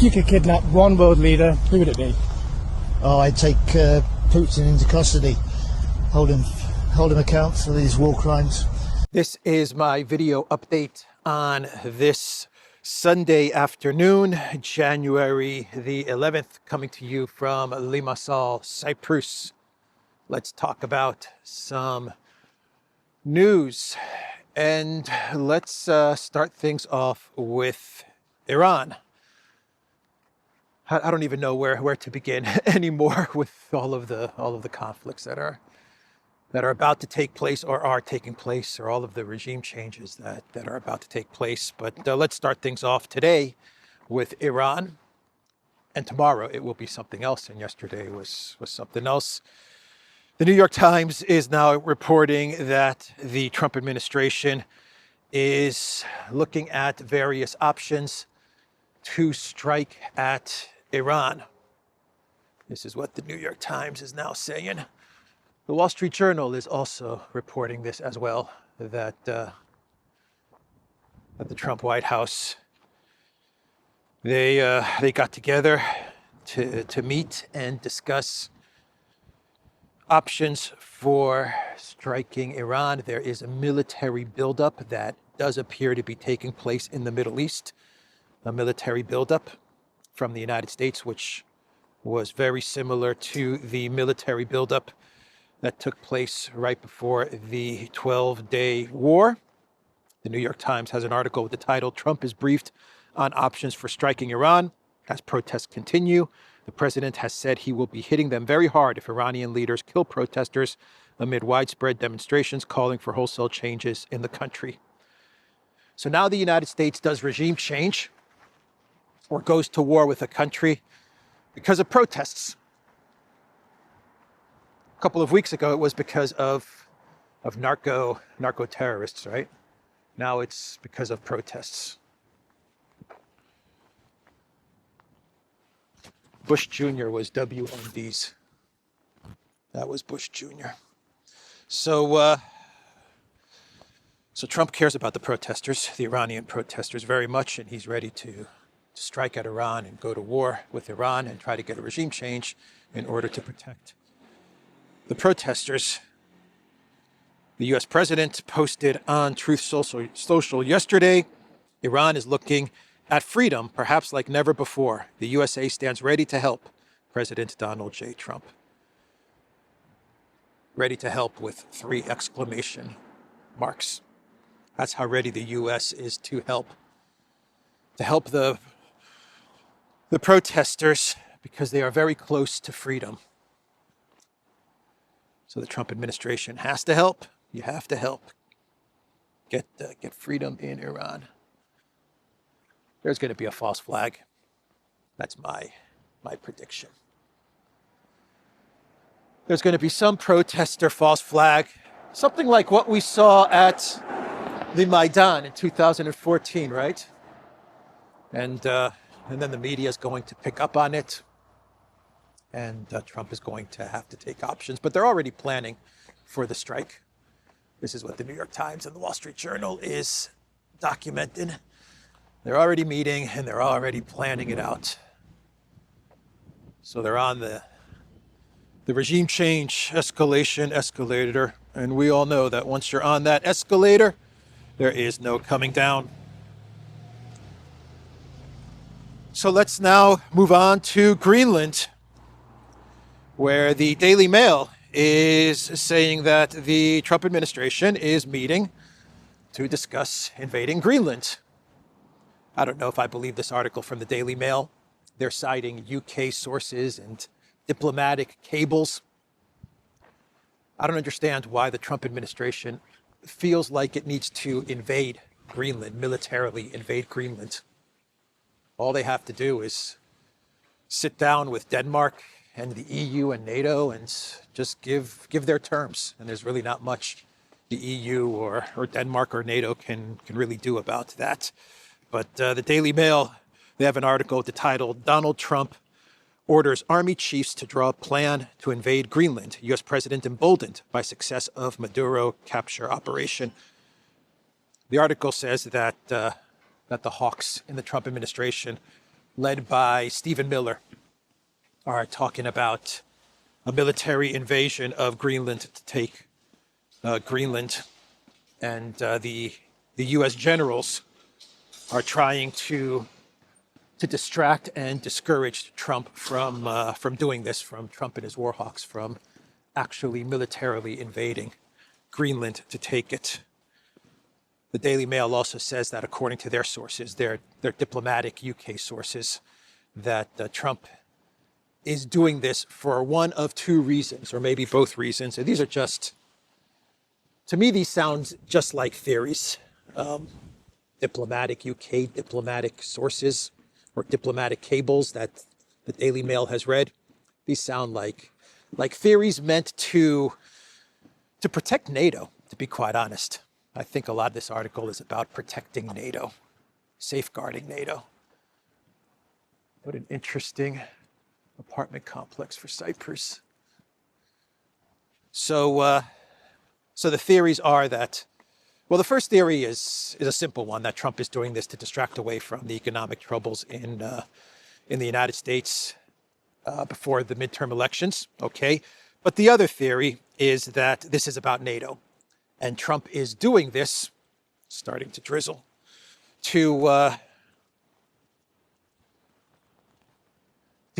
You could kidnap one world leader, who would it be? Oh, I'd take Putin into custody, hold him account for these war crimes. This is my video update on this Sunday afternoon, January the 11th, coming to you from Limasal, Cyprus. Let's talk about some news, and let's start things off with Iran. I don't even know where to begin anymore with all of the conflicts that are about to take place or are taking place, or all of the regime changes that are about to take place. But let's start things off today with Iran, and tomorrow it will be something else, and yesterday was something else. The New York Times is now reporting that the Trump administration is looking at various options to strike at Iran. This is what the New York Times is now saying. The Wall Street Journal is also reporting this as well, that the Trump White House, they got together to meet and discuss options for striking Iran. There is a military buildup that does appear to be taking place in the Middle East, a military buildup from the United States, which was very similar to the military buildup that took place right before the 12-day war. The New York Times has an article with the title, "Trump is briefed on options for striking Iran as protests continue. The president has said he will be hitting them very hard if Iranian leaders kill protesters amid widespread demonstrations calling for wholesale changes in the country." So now the United States does regime change or goes to war with a country because of protests. A couple of weeks ago, it was because of narco terrorists, right? Now it's because of protests. Bush Jr. was WMDs. That was Bush Jr. So Trump cares about the protesters, the Iranian protesters, very much, and he's ready to strike at Iran and go to war with Iran and try to get a regime change in order to protect the protesters. The US president posted on Truth Social yesterday, Iran is looking at freedom, perhaps like never before. The USA stands ready to help. President Donald J. Trump. Ready to help with 3 exclamation marks. That's how ready the US is to help. To help the protesters, because they are very close to freedom. So the Trump administration has to help. You have to help get freedom in Iran. There's going to be a false flag. That's my prediction. There's going to be some protester false flag, something like what we saw at the Maidan in 2014, right? And then the media is going to pick up on it, and Trump is going to have to take options. But they're already planning for the strike. This is what the New York Times and the Wall Street Journal is documenting. They're already meeting, and they're already planning it out. So they're on the regime change escalation escalator, and we all know that once you're on that escalator, there is no coming down. So let's now move on to Greenland, where the Daily Mail is saying that the Trump administration is meeting to discuss invading Greenland. I don't know if I believe this article from the Daily Mail. They're citing UK sources and diplomatic cables. I don't understand why the Trump administration feels like it needs to invade Greenland, militarily invade Greenland. All they have to do is sit down with Denmark and the EU and NATO and just give their terms. And there's really not much the EU or Denmark or NATO can really do about that. But the Daily Mail, they have an article with the title, "Donald Trump orders army chiefs to draw a plan to invade Greenland. U.S. president emboldened by success of Maduro capture operation." The article says that the hawks in the Trump administration led by Stephen Miller, are talking about a military invasion of Greenland to take Greenland. And the U.S. generals are trying to distract and discourage Trump from doing this, from Trump and his warhawks, from actually militarily invading Greenland to take it. The Daily Mail also says that, according to their sources, their diplomatic UK sources, that Trump is doing this for one of two reasons, or maybe both reasons. And these are just, to me, these sound just like theories. Diplomatic UK, diplomatic sources, or diplomatic cables that the Daily Mail has read. These sound like theories meant to protect NATO, to be quite honest. I think a lot of this article is about protecting NATO, safeguarding NATO. What an interesting apartment complex for Cyprus. So the theories are that, well, the first theory is a simple one, that Trump is doing this to distract away from the economic troubles in the United States before the midterm elections. Okay, but the other theory is that this is about NATO, and Trump is doing this, starting to drizzle, to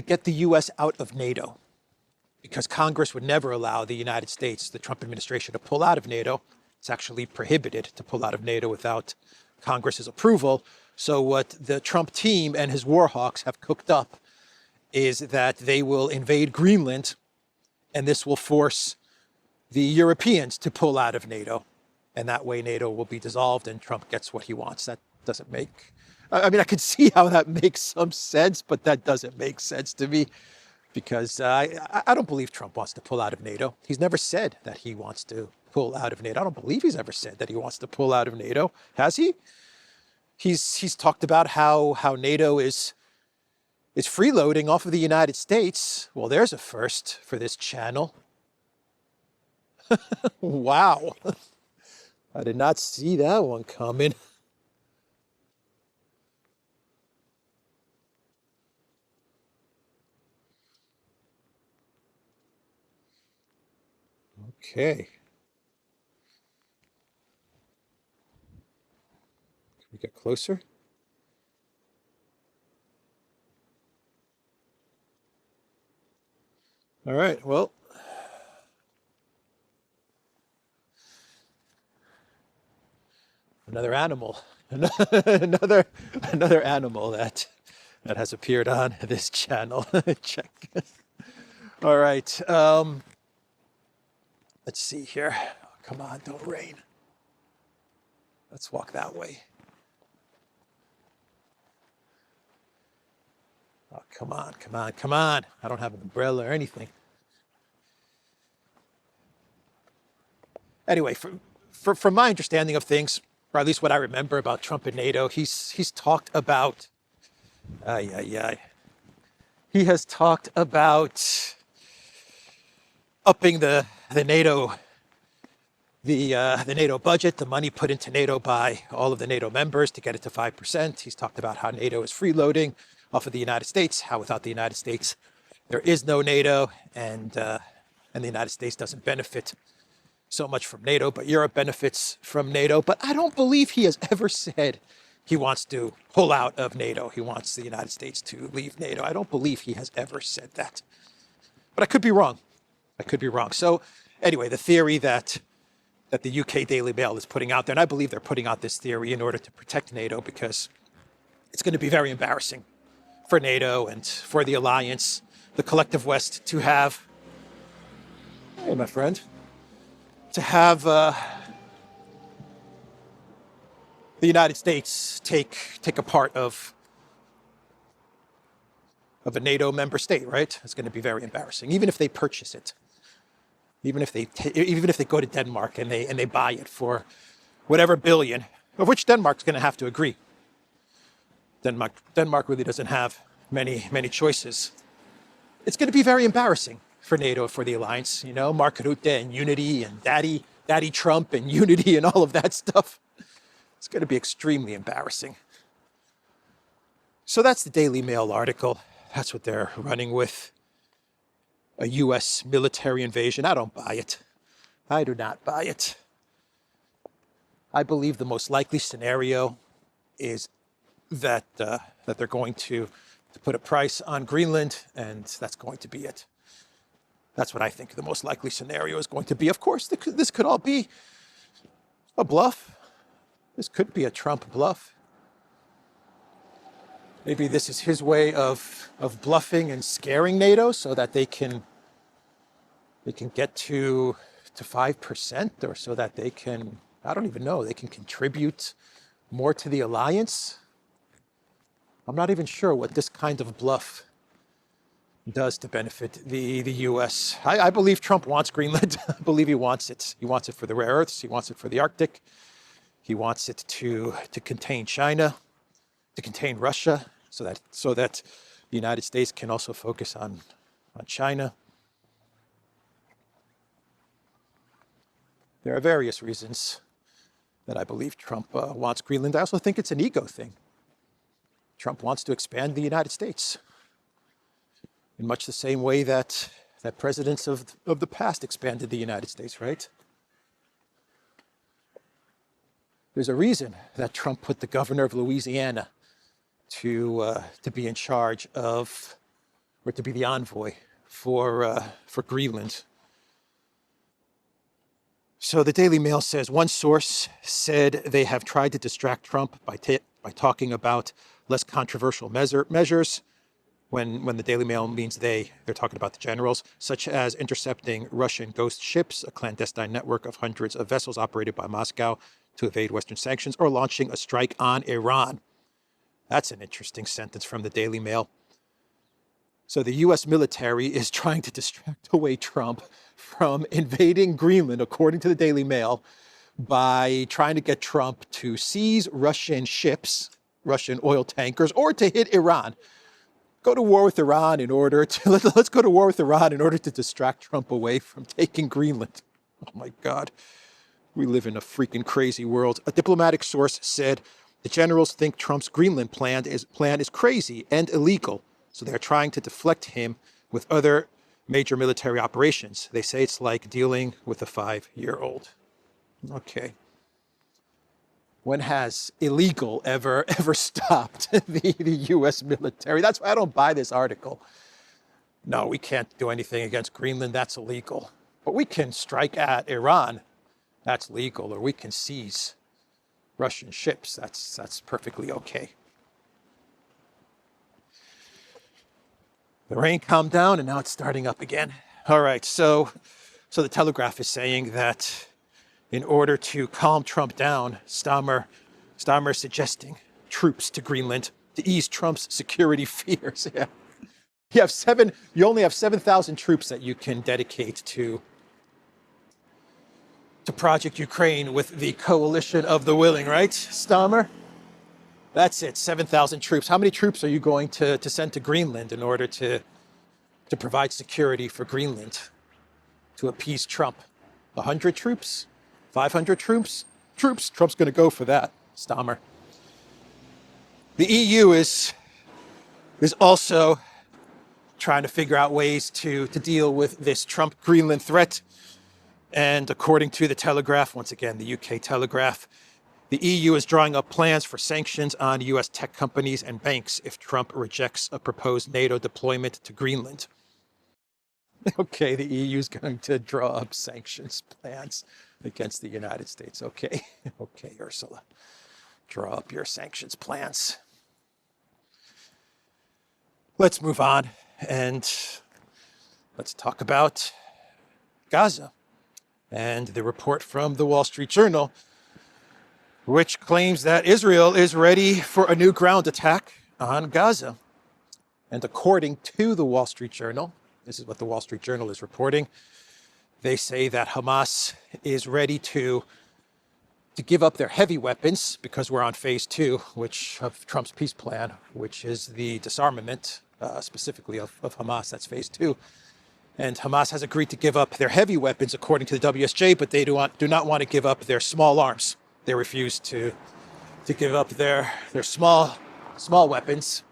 get the U.S. out of NATO, because Congress would never allow the United States, the Trump administration, to pull out of NATO. It's actually prohibited to pull out of NATO without Congress's approval. So what the Trump team and his warhawks have cooked up is that they will invade Greenland, and this will force the Europeans to pull out of NATO. And that way NATO will be dissolved and Trump gets what he wants. That doesn't make, I mean, I could see how that makes some sense, but that doesn't make sense to me, because I don't believe Trump wants to pull out of NATO. He's never said that he wants to pull out of NATO. I don't believe he's ever said that he wants to pull out of NATO. Has he? He's talked about how NATO is freeloading off of the United States. Well, there's a first for this channel. Wow. I did not see that one coming. Okay. Can we get closer? All right, well. Another animal, another animal that has appeared on this channel. Check. All right. Let's see here. Oh, come on, don't rain. Let's walk that way. Oh, come on, come on, come on. I don't have an umbrella or anything. Anyway, from my understanding of things, or at least what I remember about Trump and NATO, he's talked about, he has talked about upping the NATO budget, the money put into NATO by all of the NATO members to get it to 5%. He's talked about how NATO is freeloading off of the United States, how without the United States there is no NATO, and the United States doesn't benefit so much from NATO, but Europe benefits from NATO. But I don't believe he has ever said he wants to pull out of NATO. He wants the United States to leave NATO. I don't believe he has ever said that. But I could be wrong. I could be wrong. So anyway, the theory that the UK Daily Mail is putting out there, and I believe they're putting out this theory in order to protect NATO, because it's going to be very embarrassing for NATO and for the alliance, the collective West, to have, hey, my friend, to have the United States take a part of a NATO member state, right? It's going to be very embarrassing, even if they purchase it, even if they go to Denmark and they buy it for whatever billion, of which Denmark's going to have to agree. Denmark really doesn't have many choices. It's going to be very embarrassing for NATO, for the alliance, you know, Mark Rutte and unity and Daddy Trump and unity and all of that stuff. It's going to be extremely embarrassing. So that's the Daily Mail article. That's what they're running with. A U.S. military invasion. I don't buy it. I do not buy it. I believe the most likely scenario is that they're going to put a price on Greenland, and that's going to be it. That's what I think the most likely scenario is going to be. Of course, this could all be a bluff. This could be a Trump bluff. Maybe this is his way of bluffing and scaring NATO so that they can get to 5%, or so that they can, I don't even know, they can contribute more to the alliance. I'm not even sure what this kind of bluff does to benefit the U.S. I believe Trump wants Greenland. I believe he wants it. He wants it for the rare earths. He wants it for the Arctic. He wants it to contain China, to contain Russia, so that the United States can also focus on China. There are various reasons that I believe Trump wants Greenland. I also think it's an ego thing. Trump wants to expand the United States in much the same way that presidents of the past expanded the United States, right? There's a reason that Trump put the governor of Louisiana to be in charge of, or to be the envoy for Greenland. So the Daily Mail says one source said they have tried to distract Trump by talking about less controversial measures. When the Daily Mail means they're talking about the generals, such as intercepting Russian ghost ships, a clandestine network of hundreds of vessels operated by Moscow to evade Western sanctions, or launching a strike on Iran. That's an interesting sentence from the Daily Mail. So the U.S. military is trying to distract away Trump from invading Greenland, according to the Daily Mail, by trying to get Trump to seize Russian ships, Russian oil tankers, or to hit Iran. Go to war with Iran in order to, let's go to war with Iran in order to distract Trump away from taking Greenland. Oh my God. We live in a freaking crazy world. A diplomatic source said the generals think Trump's Greenland plan is crazy and illegal. So they're trying to deflect him with other major military operations. They say it's like dealing with a 5-year-old. Okay. When has illegal ever stopped the U.S. military? That's why I don't buy this article. No, we can't do anything against Greenland. That's illegal. But we can strike at Iran. That's legal. Or we can seize Russian ships. That's perfectly okay. The rain calmed down and now it's starting up again. All right, so the Telegraph is saying that in order to calm Trump down, Stammer is suggesting troops to Greenland to ease Trump's security fears. Yeah. You only have 7,000 troops that you can dedicate to Project Ukraine with the coalition of the willing, right, Stammer? That's it, 7,000 troops. How many troops are you going to send to Greenland in order to provide security for Greenland, to appease Trump? 100 troops? 500 troops? Trump's going to go for that, Stammer. The EU is also trying to figure out ways to deal with this Trump Greenland threat. And according to the Telegraph, once again, the UK Telegraph, the EU is drawing up plans for sanctions on US tech companies and banks if Trump rejects a proposed NATO deployment to Greenland. Okay, the EU is going to draw up sanctions plans against the United States. Okay, okay, Ursula, draw up your sanctions plans. Let's move on and let's talk about Gaza and the report from the Wall Street Journal, which claims that Israel is ready for a new ground attack on Gaza. And according to the Wall Street Journal, this is what the Wall Street Journal is reporting, they say that Hamas is ready to give up their heavy weapons because we're on phase 2, of Trump's peace plan, which is the disarmament, specifically of Hamas. That's phase 2. And Hamas has agreed to give up their heavy weapons, according to the WSJ, but they do not want to give up their small arms. They refuse to give up their small weapons.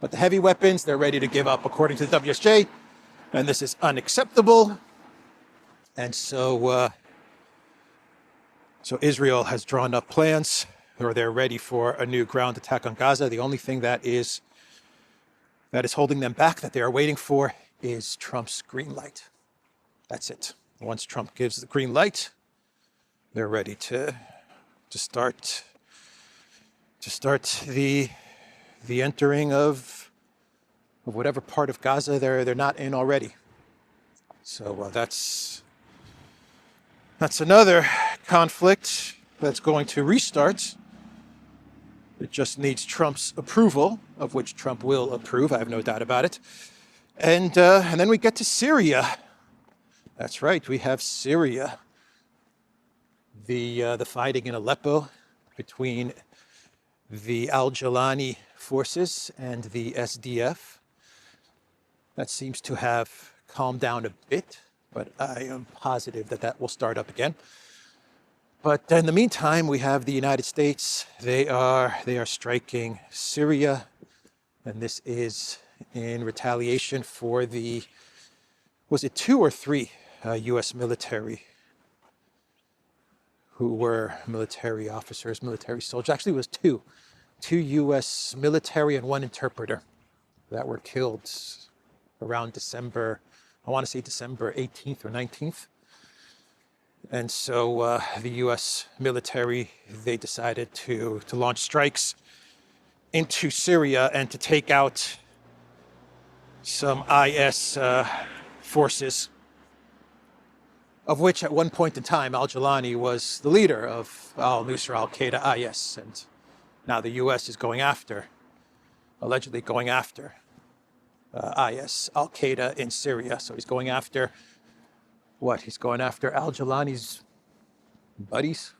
But the heavy weapons, they're ready to give up, according to the WSJ. And this is unacceptable. And so Israel has drawn up plans, or they're ready for a new ground attack on Gaza. The only thing that is holding them back, that they are waiting for, is Trump's green light. That's it. Once Trump gives the green light, they're ready to start the entering of whatever part of Gaza they're not in already. So that's another conflict that's going to restart. It just needs Trump's approval, of which Trump will approve. I have no doubt about it. And then we get to Syria. That's right, we have Syria. The fighting in Aleppo between the Al-Jolani forces and the SDF. That seems to have calmed down a bit, but I am positive that will start up again. But in the meantime, we have the United States. They are striking Syria, and this is in retaliation for was it 2 or 3 U.S. military who were military officers, military soldiers. Actually, it was 2 U.S. military and 1 interpreter that were killed around December, I want to say December 18th or 19th. And so the U.S. military, they decided to launch strikes into Syria and to take out some IS forces, of which at one point in time, Al-Jolani was the leader of al-Nusra, al-Qaeda, IS. And now the U.S. is allegedly going after IS, al-Qaeda in Syria. So he's going after what? He's going after Al-Jolani's buddies,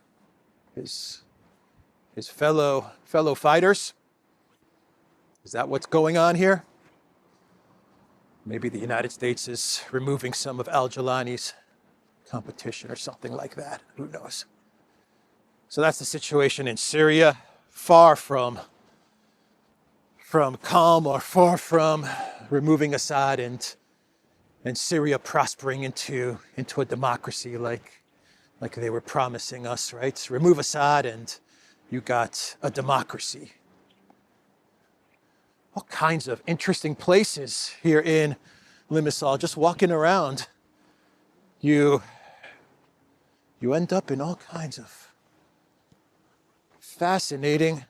his fellow fighters. Is that what's going on here? Maybe the United States is removing some of Al-Jolani's competition or something like that. Who knows? So that's the situation in Syria. Far from calm, or far from removing Assad and Syria prospering into a democracy like they were promising us, right? Remove Assad and you got a democracy. All kinds of interesting places here in Limasal. Just walking around, you end up in all kinds of fascinating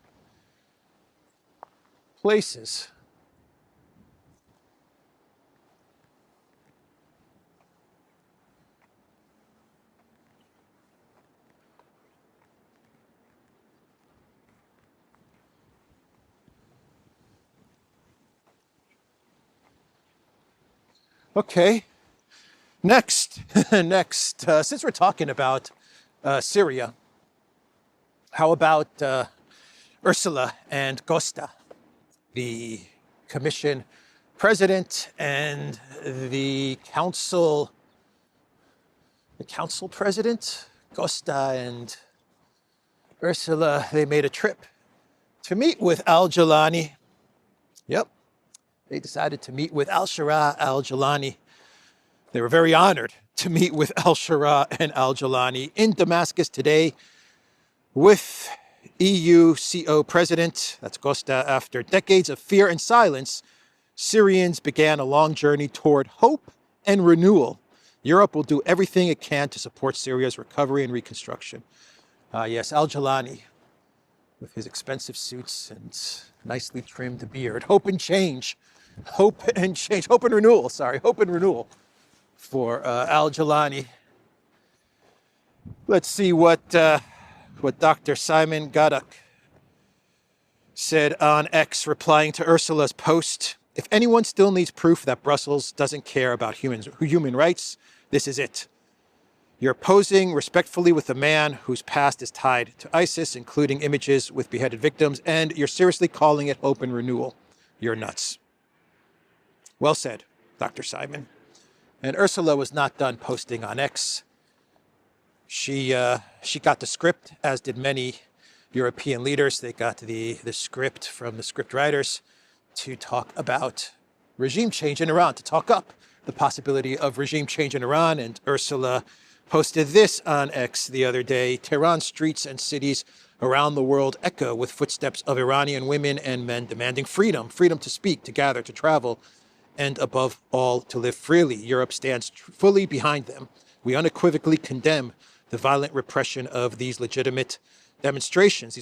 places. Okay, next, since we're talking about Syria, how about Ursula and Costa, the Commission President and the Council President? Costa and Ursula, they made a trip to meet with Al-Jolani. Yep. They decided to meet with al-Shara al-Jolani. They were very honored to meet with al-Shara and al-Jolani in Damascus today with EU CO President, that's Costa. After decades of fear and silence, Syrians began a long journey toward hope and renewal. Europe will do everything it can to support Syria's recovery and reconstruction. Yes, al-Jolani with his expensive suits and nicely trimmed beard. Hope and renewal for Al-Jolani. Let's see what Dr. Simon Gaduk said on X, replying to Ursula's post. If anyone still needs proof that Brussels doesn't care about human rights, this is it. You're posing respectfully with a man whose past is tied to ISIS, including images with beheaded victims, and you're seriously calling it hope and renewal. You're nuts. Well said, Dr. Simon. And Ursula was not done posting on X. She got the script, as did many European leaders. They got the script from the script writers to talk about regime change in Iran, to talk up the possibility of regime change in Iran. And Ursula posted this on X the other day. Tehran's streets and cities around the world echo with footsteps of Iranian women and men demanding freedom, freedom to speak, to gather, to travel, and above all, to live freely. Europe stands fully behind them. We unequivocally condemn the violent repression of these legitimate demonstrations.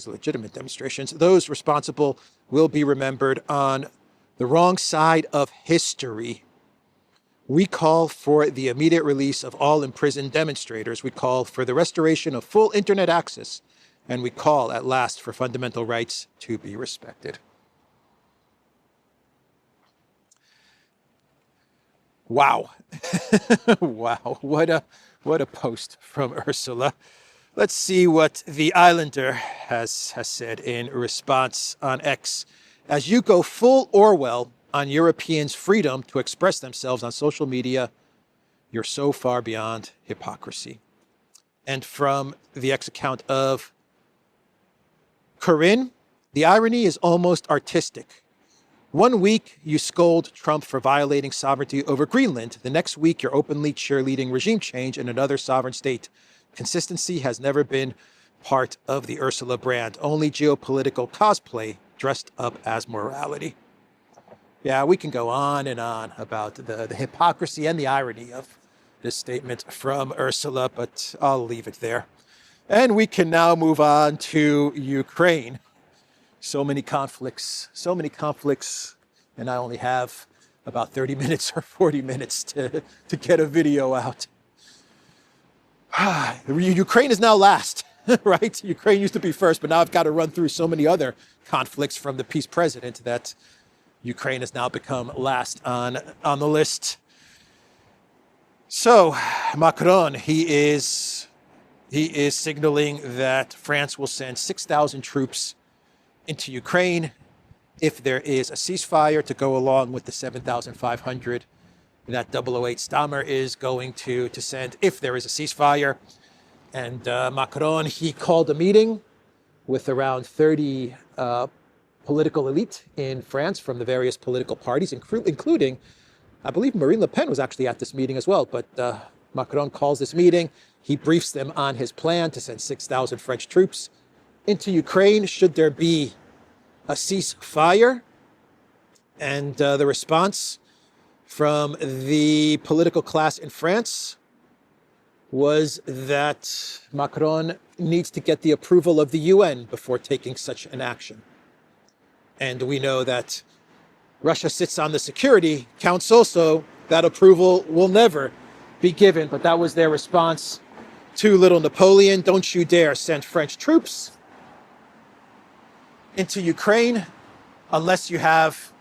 Those responsible will be remembered on the wrong side of history. We call for the immediate release of all imprisoned demonstrators. We call for the restoration of full internet access. And we call at last for fundamental rights to be respected. Wow. Wow. What a post from Ursula. Let's see what the Islander has said in response on X. As you go full Orwell on Europeans' freedom to express themselves on social media, you're so far beyond hypocrisy. And from the X account of Corinne, the irony is almost artistic. 1 week, you scold Trump for violating sovereignty over Greenland. The next week, you're openly cheerleading regime change in another sovereign state. Consistency has never been part of the Ursula brand. Only geopolitical cosplay dressed up as morality. Yeah, we can go on and on about the hypocrisy and the irony of this statement from Ursula, but I'll leave it there. And we can now move on to Ukraine. So many conflicts, and I only have about 30 minutes or 40 minutes to get a video out. Ukraine is now last, right? Ukraine used to be first, but now I've got to run through so many other conflicts from the peace president that Ukraine has now become last on the list. So Macron, he is signaling that France will send 6,000 troops into Ukraine if there is a ceasefire to go along with the 7,500 that 008 Stammer is going to send if there is a ceasefire. And Macron, he called a meeting with around 30 political elite in France from the various political parties, including, I believe Marine Le Pen was actually at this meeting as well. But Macron calls this meeting. He briefs them on his plan to send 6,000 French troops into Ukraine should there be a ceasefire. And the response from the political class in France was that Macron needs to get the approval of the UN before taking such an action. And we know that Russia sits on the Security Council, so that approval will never be given. But that was their response to little Napoleon. Don't you dare send French troops into Ukraine unless you have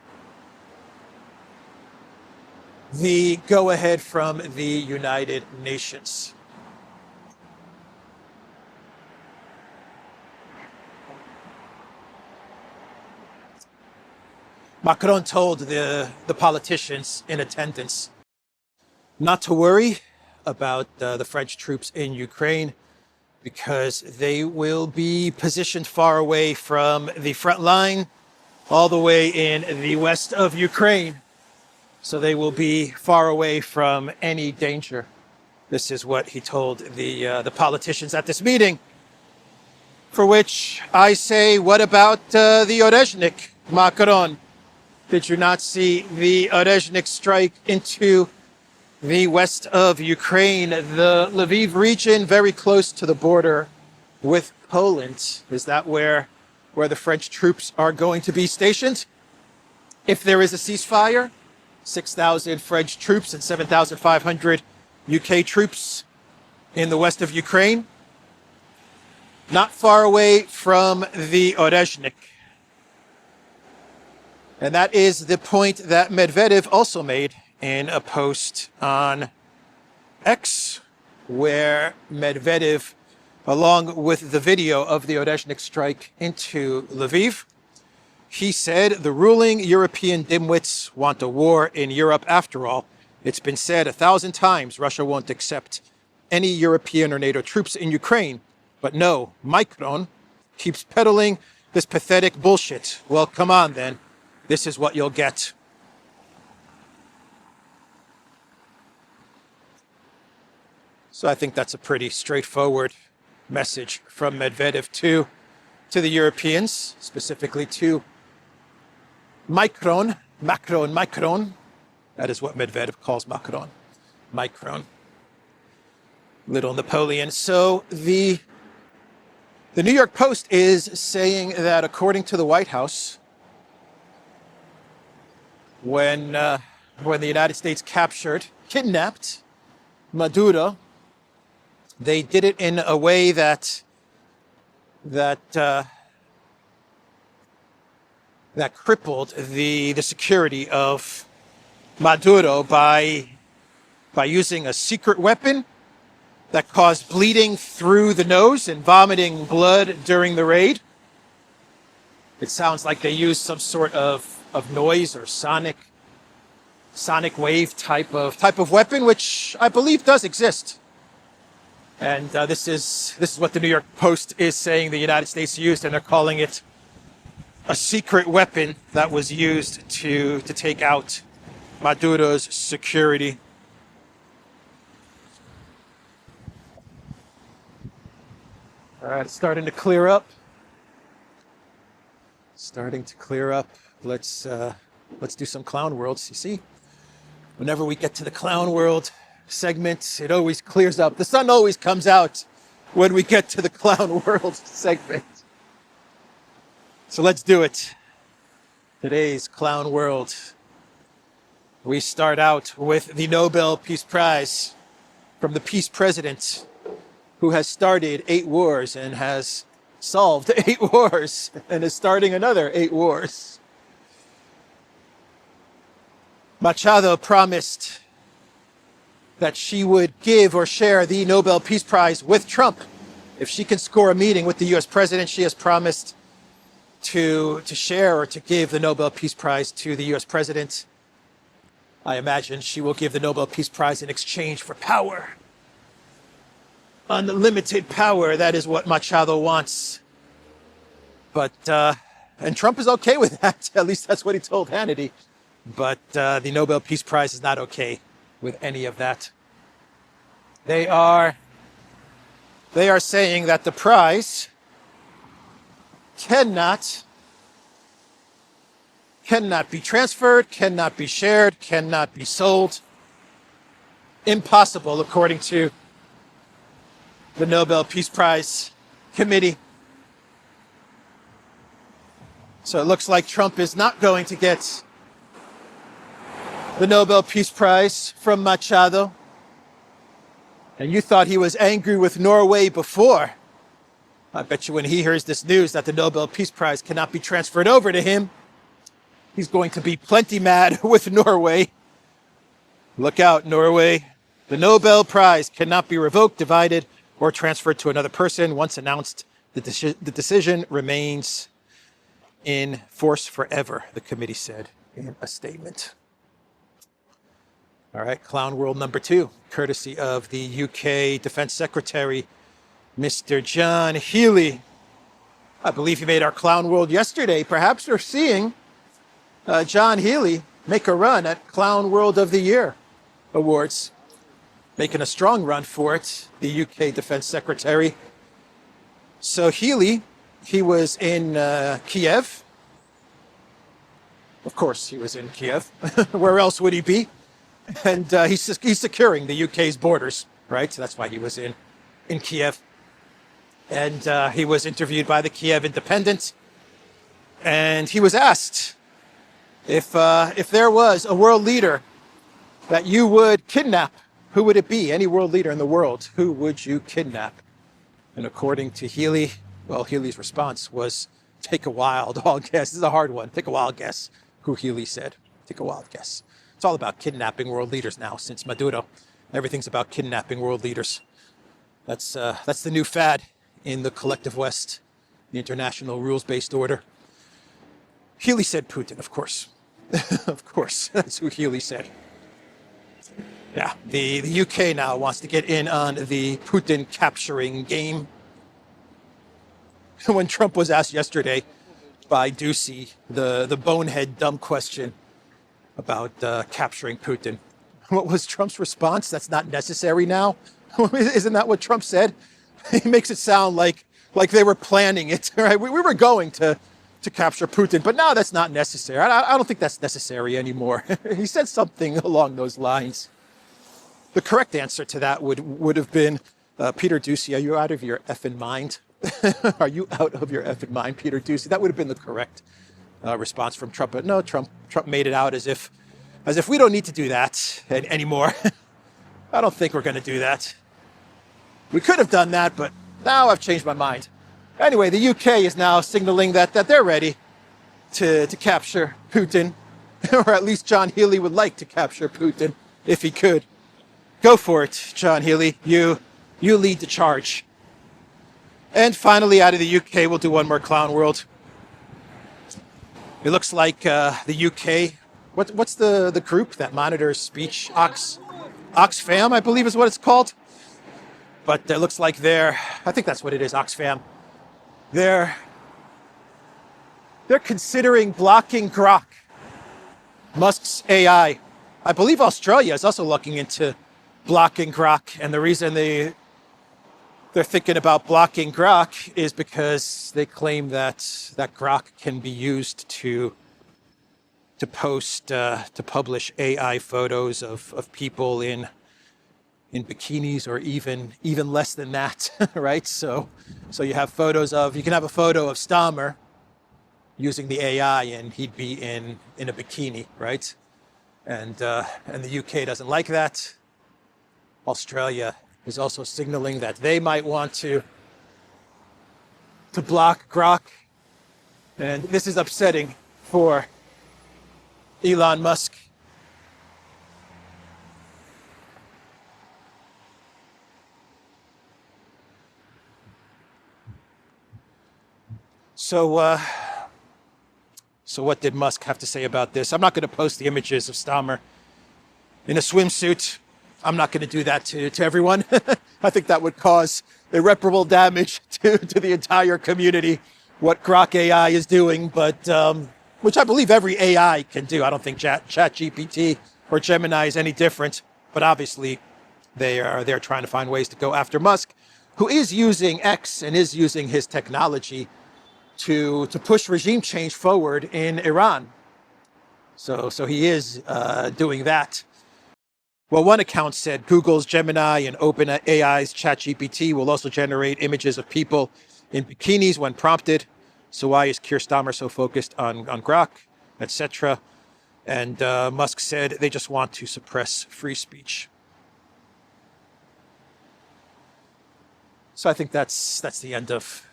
the go-ahead from the United Nations. Macron told the politicians in attendance not to worry about the French troops in Ukraine because they will be positioned far away from the front line, all the way in the west of Ukraine. So they will be far away from any danger. This is what he told the politicians at this meeting. For which I say, what about the Orezhnik, Macron? Did you not see the Orezhnik strike into the west of Ukraine, the Lviv region, very close to the border with Poland? Is that where the French troops are going to be stationed? If there is a ceasefire, 6,000 French troops and 7,500 UK troops in the west of Ukraine, not far away from the Orezhnik. And that is the point that Medvedev also made in a post on X, where Medvedev, along with the video of the Orezhnik strike into Lviv, he said the ruling European dimwits want a war in Europe after all. It's been said 1,000 times Russia won't accept any European or NATO troops in Ukraine. But no, Macron keeps peddling this pathetic bullshit. Well, come on then. this is what you'll get. So I think that's a pretty straightforward message from Medvedev to the Europeans, specifically to Macron. That is what Medvedev calls Macron. Little Napoleon. So the New York Post is saying that according to the White House, when the United States kidnapped Maduro, they did it in a way that crippled the security of Maduro by using a secret weapon that caused bleeding through the nose and vomiting blood during the raid. It sounds like they used some sort of noise or sonic wave type of weapon, which I believe does exist. And this is what the New York Post is saying the United States used, and they're calling it a secret weapon that was used to take out Maduro's security. All right, it's starting to clear up. Let's do some clown worlds. You see, whenever we get to the clown world segment, it always clears up. The sun always comes out when we get to the clown world segment. So let's do it. Today's clown world. We start out with the Nobel Peace Prize from the Peace President, who has started 8 wars and has solved 8 wars and is starting another 8 wars. Machado promised that she would give or share the Nobel Peace Prize with Trump. If she can score a meeting with the US president, she has promised to share or to give the Nobel Peace Prize to the US president. I imagine she will give the Nobel Peace Prize in exchange for power. Unlimited power, that is what Machado wants. But, and Trump is okay with that. At least that's what he told Hannity. But the Nobel Peace Prize is not okay with any of that. They are saying that the prize cannot be transferred, cannot be shared, cannot be sold. Impossible, according to the Nobel Peace Prize Committee. So it looks like Trump is not going to get the Nobel Peace Prize from Machado. And you thought he was angry with Norway before. I bet you when he hears this news that the Nobel Peace Prize cannot be transferred over to him, he's going to be plenty mad with Norway. Look out, Norway. The Nobel Prize cannot be revoked, divided, or transferred to another person. Once announced, the decision remains in force forever, the committee said in a statement. All right, clown world number 2, courtesy of the UK Defense Secretary, Mr. John Healey. I believe he made our clown world yesterday. Perhaps we're seeing John Healey make a run at Clown World of the Year awards, making a strong run for it, the UK Defense Secretary. So Healey, he was in Kiev. Of course, he was in Kiev. Where else would he be? And he's securing the UK's borders, right? So that's why he was in Kiev. And he was interviewed by the Kiev Independent. And he was asked if there was a world leader that you would kidnap, who would it be? Any world leader in the world, who would you kidnap? And according to Healey, well, Healey's response was, take a wild guess. This is a hard one. Take a wild guess who Healey said. Take a wild guess. It's all about kidnapping world leaders now since Maduro. Everything's about kidnapping world leaders. That's the new fad in the collective West, the international rules-based order. Healey said Putin, of course. Of course, that's who Healey said. Yeah, the UK now wants to get in on the Putin capturing game. When Trump was asked yesterday by Ducey the bonehead dumb question about capturing Putin. What was Trump's response? That's not necessary now. Isn't that what Trump said? He makes it sound like they were planning it, right? We were going to capture Putin, but now that's not necessary. I don't think that's necessary anymore. He said something along those lines. The correct answer to that would have been, Peter Ducey, are you out of your effing mind? Are you out of your effing mind, Peter Ducey? That would have been the correct response from Trump. But no, Trump made it out as if we don't need to do that anymore. I don't think we're going to do that. We could have done that, but now I've changed my mind. Anyway, the UK is now signaling that they're ready to capture Putin, or at least John Healey would like to capture Putin if he could. Go for it, John Healey. You lead the charge. And finally, out of the UK, we'll do one more clown world. It looks like the UK. What's the group that monitors speech? Oxfam, I believe is what it's called. But it looks like I think that's what it is, Oxfam. They're considering blocking Grok, Musk's AI. I believe Australia is also looking into blocking Grok, and the reason they're thinking about blocking Grok is because they claim that Grok can be used to publish AI photos of people in bikinis, or even less than that, right? So you have you can have a photo of Stammer using the AI, and he'd be in a bikini, right? And the UK doesn't like that. Australia is also signaling that they might want to block Grok, and this is upsetting for Elon Musk. So what did Musk have to say about this? I'm not going to post the images of Stammer in a swimsuit. I'm not going to do that to everyone. I think that would cause irreparable damage to the entire community, what Grok AI is doing, but which I believe every AI can do. I don't think ChatGPT or Gemini is any different, but obviously they're trying to find ways to go after Musk, who is using X and is using his technology to push regime change forward in Iran. So he is doing that. Well, one account said Google's Gemini and OpenAI's ChatGPT will also generate images of people in bikinis when prompted. So why is Keir Starmer so focused on Grok, etc.? And Musk said they just want to suppress free speech. So I think that's the end of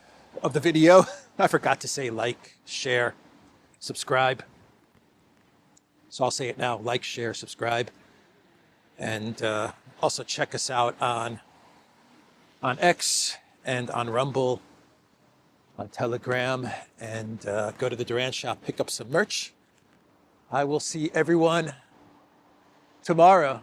the video. I forgot to say like, share, subscribe. So I'll say it now: like, share, subscribe. And also check us out on X and on Rumble, on Telegram, and go to the Duran shop, pick up some merch. I will see everyone tomorrow.